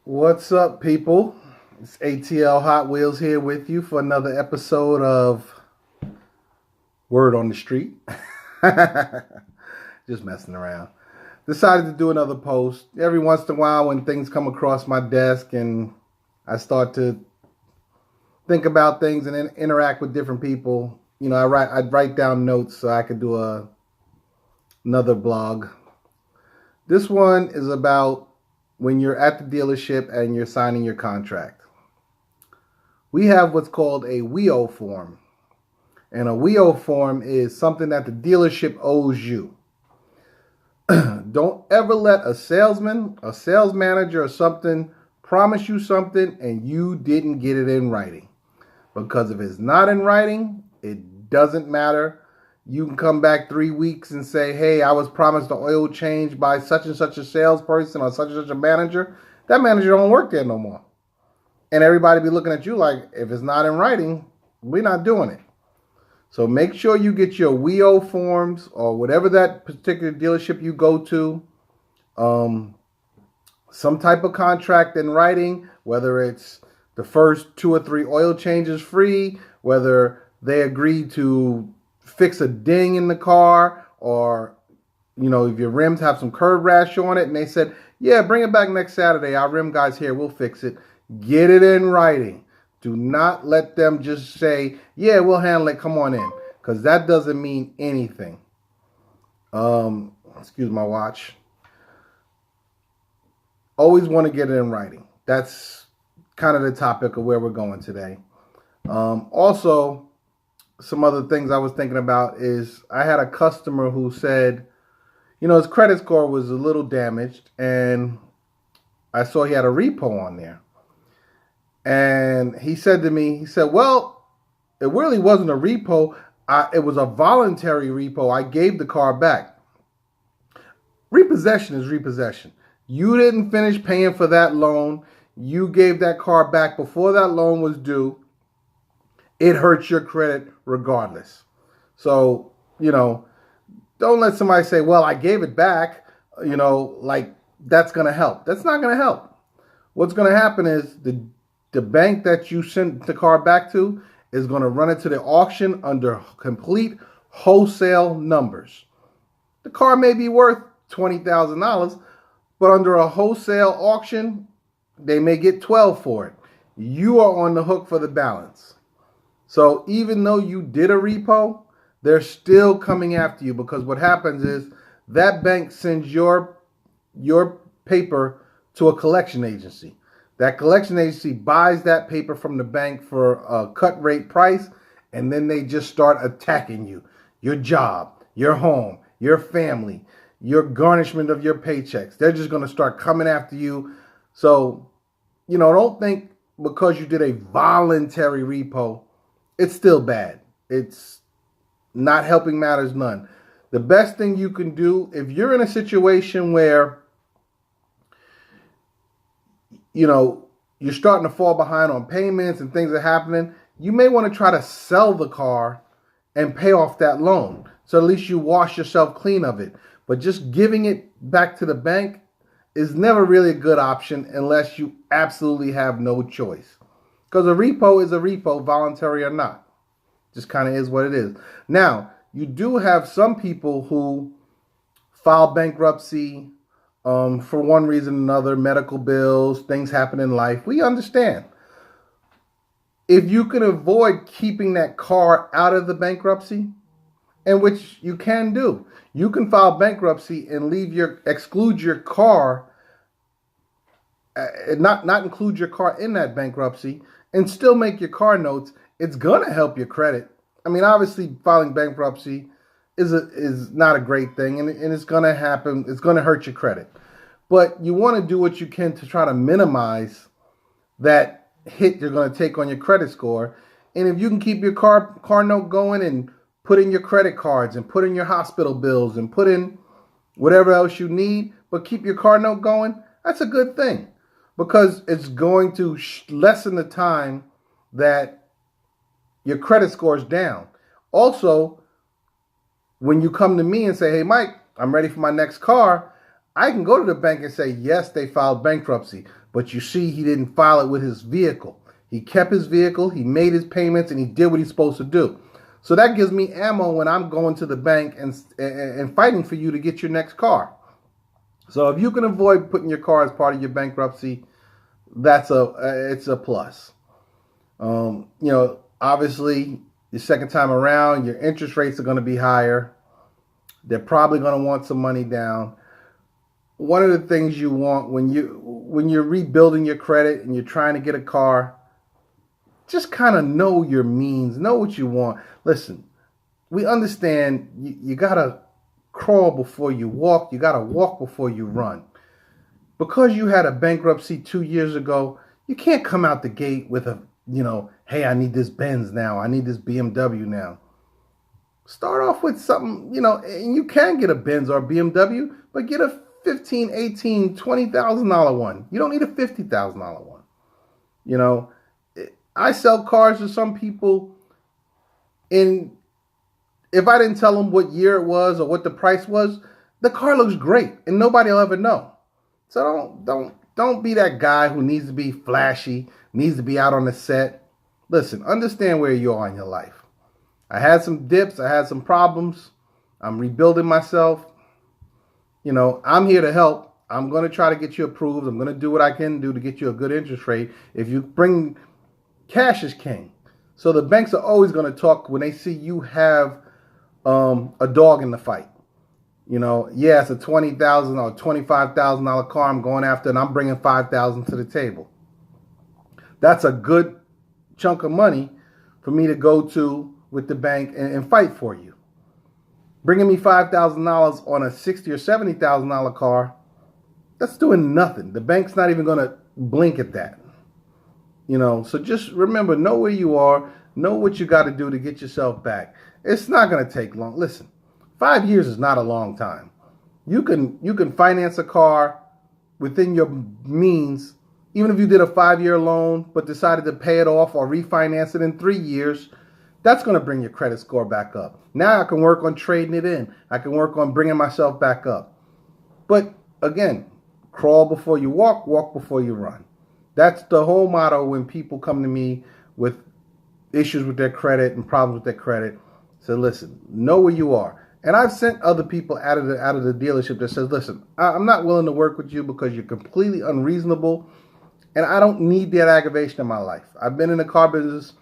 What's up, people? It's ATL Hot Wheels here with you for another episode of Word on the Street. Just messing around. Decided to do another post. Every once in a while when things come across my desk and I start to think about things and interact with different people, I'd write down notes so I could do another blog. This one is about when you're at the dealership and you're signing your contract. We have what's called a WEO form. And a WEO form is something that the dealership owes you. Don't ever let a salesman, a sales manager, or something promise you something and you didn't get it in writing. Because if it's not in writing, it doesn't matter. You can come back 3 weeks and say, hey, I was promised an oil change by such and such a salesperson or such and such a manager. That manager don't work there no more. And everybody be looking at you like, if it's not in writing, we're not doing it. So make sure you get your WEO forms or whatever that particular dealership you go to. Some type of contract in writing, whether it's the first 2 or 3 oil changes free, whether they agree to fix a ding in the car, or if your rims have some curb rash on it and they said, yeah, bring it back next Saturday, our rim guy's here, we'll fix it. Get it in writing. Do not let them just say, yeah, we'll handle it, come on in, because that doesn't mean anything. Excuse my watch. Always want to get it in writing. That's kind of the topic of where we're going today. Also, some other things I was thinking about is I had a customer who said, his credit score was a little damaged, and I saw he had a repo on there. And he said to me, well, it really wasn't a repo. It was a voluntary repo. I gave the car back. Repossession is repossession. You didn't finish paying for that loan. You gave that car back before that loan was due. It hurts your credit regardless. So, don't let somebody say, well, I gave it back, like that's going to help. That's not going to help. What's going to happen is the bank that you sent the car back to is going to run it to the auction under complete wholesale numbers. The car may be worth $20,000, but under a wholesale auction, they may get $12,000 for it. You are on the hook for the balance. So even though you did a repo, they're still coming after you, because what happens is that bank sends your paper to a collection agency. That collection agency buys that paper from the bank for a cut rate price, and then they just start attacking you. Your job, your home, your family, your garnishment of your paychecks. They're just going to start coming after you. So, don't think because you did a voluntary repo, it's still bad. It's not helping matters none. The best thing you can do, if you're in a situation where, you're starting to fall behind on payments and things are happening, you may want to try to sell the car and pay off that loan. So at least you wash yourself clean of it. But just giving it back to the bank is never really a good option unless you absolutely have no choice. Because a repo is a repo, voluntary or not. Just kind of is what it is. Now, you do have some people who file bankruptcy for one reason or another, medical bills, things happen in life. We understand. If you can avoid keeping that car out of the bankruptcy, and which you can do, you can file bankruptcy and exclude your car, not include your car in that bankruptcy, and still make your car notes. It's going to help your credit. I mean, obviously, filing bankruptcy is not a great thing, and it's going to happen. It's going to hurt your credit. But you want to do what you can to try to minimize that hit you're going to take on your credit score. And if you can keep your car note going and put in your credit cards and put in your hospital bills and put in whatever else you need, but keep your car note going, that's a good thing, because it's going to lessen the time that your credit score is down. Also, when you come to me and say, hey, Mike, I'm ready for my next car, I can go to the bank and say, yes, they filed bankruptcy. But you see, he didn't file it with his vehicle. He kept his vehicle, he made his payments, and he did what he's supposed to do. So that gives me ammo when I'm going to the bank and fighting for you to get your next car. So if you can avoid putting your car as part of your bankruptcy, it's a plus. Obviously, the second time around, your interest rates are going to be higher. They're probably going to want some money down. One of the things you want when you're rebuilding your credit and you're trying to get a car, just kind of know your means, know what you want. Listen, we understand you got to crawl before you walk. You got to walk before you run. Because you had a bankruptcy 2 years ago, you can't come out the gate with hey, I need this Benz now. I need this BMW now. Start off with something, and you can get a Benz or a BMW, but get a $15,000, $18,000, $20,000 one. You don't need a $50,000 one. I sell cars to some people, and if I didn't tell them what year it was or what the price was, the car looks great, and nobody will ever know. So don't be that guy who needs to be flashy, needs to be out on the set. Listen, understand where you are in your life. I had some dips, I had some problems. I'm rebuilding myself. I'm here to help. I'm going to try to get you approved. I'm going to do what I can do to get you a good interest rate. If you bring cash is king. So the banks are always going to talk when they see you have a dog in the fight. It's a $20,000 or $25,000 car I'm going after, and I'm bringing $5,000 to the table. That's a good chunk of money for me to go to with the bank and fight for you. Bringing me $5,000 on a $60,000 or $70,000 car, that's doing nothing. The bank's not even going to blink at that. So just remember, know where you are, know what you got to do to get yourself back. It's not going to take long. Listen, 5 years is not a long time. You can finance a car within your means, even if you did a 5-year loan but decided to pay it off or refinance it in 3 years. That's going to bring your credit score back up. Now I can work on trading it in. I can work on bringing myself back up. But again, crawl before you walk, walk before you run. That's the whole motto when people come to me with issues with their credit and problems with their credit. So listen, know where you are. And I've sent other people out of the dealership that says, listen, I'm not willing to work with you because you're completely unreasonable, and I don't need that aggravation in my life. I've been in the car business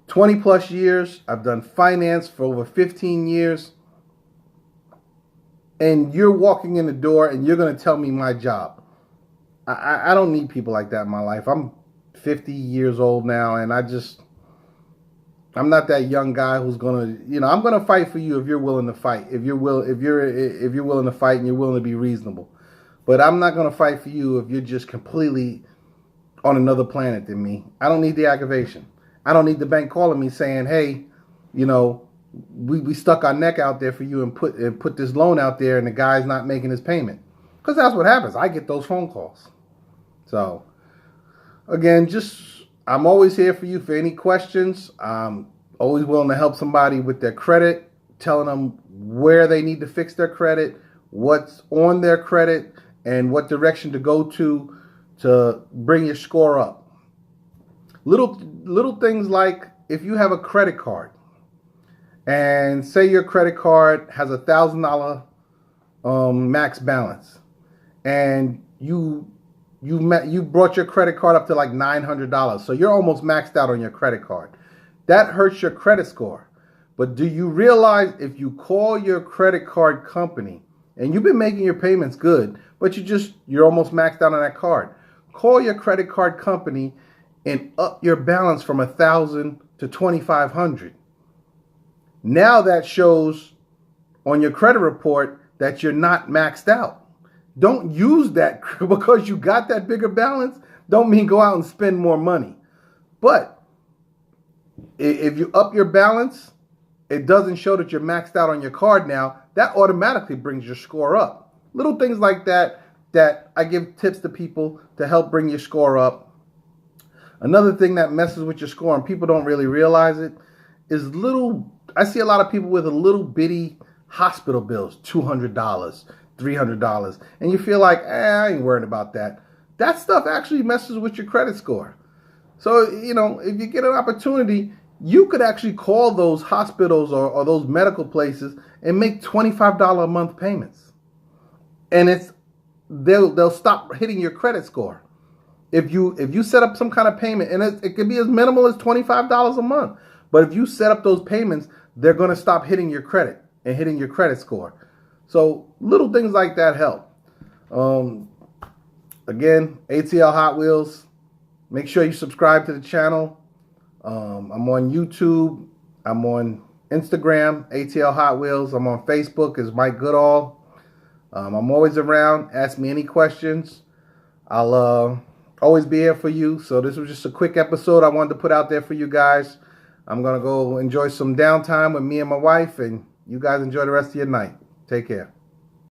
20 plus years. I've done finance for over 15 years. And you're walking in the door and you're going to tell me my job. I don't need people like that in my life. I'm 50 years old now, and I'm not that young guy who's going to, I'm going to fight for you if you're willing to fight. If you're willing to fight and you're willing to be reasonable. But I'm not going to fight for you if you're just completely on another planet than me. I don't need the aggravation. I don't need the bank calling me saying, hey, we stuck our neck out there for you and put this loan out there and the guy's not making his payment. Because that's what happens. I get those phone calls. So, again, I'm always here for you for any questions. I'm always willing to help somebody with their credit, telling them where they need to fix their credit, what's on their credit, and what direction to go to bring your score up. Little things like if you have a credit card and say your credit card has $1,000 max balance, and you brought your credit card up to like $900, so you're almost maxed out on your credit card. That hurts your credit score. But do you realize if you call your credit card company and you've been making your payments good, but you're almost maxed out on that card, call your credit card company and up your balance from $1,000 to $2,500. Now that shows on your credit report that you're not maxed out. Don't use that because you got that bigger balance. Don't mean go out and spend more money. But if you up your balance, it doesn't show that you're maxed out on your card now. That automatically brings your score up. Little things like that I give tips to people to help bring your score up. Another thing that messes with your score and people don't really realize it is I see a lot of people with a little bitty hospital bills, $200, $300, and you feel like, I ain't worried about that. that stuff actually messes with your credit score. So, you know, if you get an opportunity, you could actually call those hospitals or those medical places and make $25 a month payments. And they'll stop hitting your credit score. If you set up some kind of payment, and it could be as minimal as $25 a month, but if you set up those payments, they're going to stop hitting your credit and hitting your credit score. So little things like that help. Again, ATL Hot Wheels. Make sure you subscribe to the channel. I'm on YouTube. I'm on Instagram, ATL Hot Wheels. I'm on Facebook as Mike Goodall. I'm always around. Ask me any questions. I'll always be here for you. So this was just a quick episode I wanted to put out there for you guys. I'm going to go enjoy some downtime with me and my wife, and you guys enjoy the rest of your night. Take care.